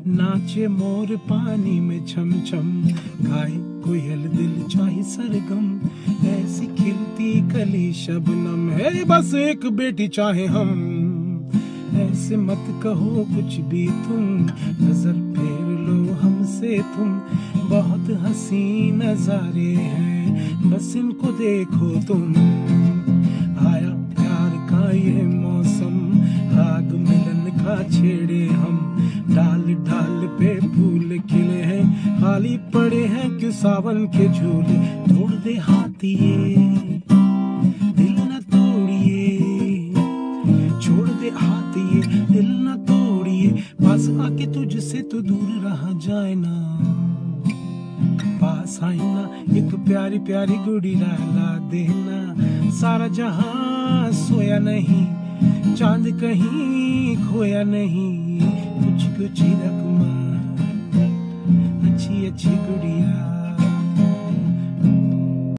नाचे मोर पानी में छम छम, गाए कोयल दिल चाहे सरगम, ऐसी खिलती कली शबनम है, बस एक बेटी चाहे हम। ऐसे मत कहो कुछ भी तुम, नजर फेर लो हमसे तुम, बहुत हसी नजारे हैं, बस इनको देखो तुम। आया प्यार का ये मौसम, आग मिलन का छेड़े हम, डाल डाल पे फूल खिले हैं, खाली पड़े हैं क्यों सावन के झूले। तोड़ दे हाथ ये दिल न तोड़िए, छोड़ दे हाथ ये दिल न तोड़िए, पास आके तुझसे तो दूर रहा जाए ना, पास आई ना एक प्यारी प्यारी गुड़ी ला देना। सारा जहां सोया नहीं, चांद कहीं खोया नहीं, कुछ कुछ रकमा अच्छी अच्छी गुड़िया।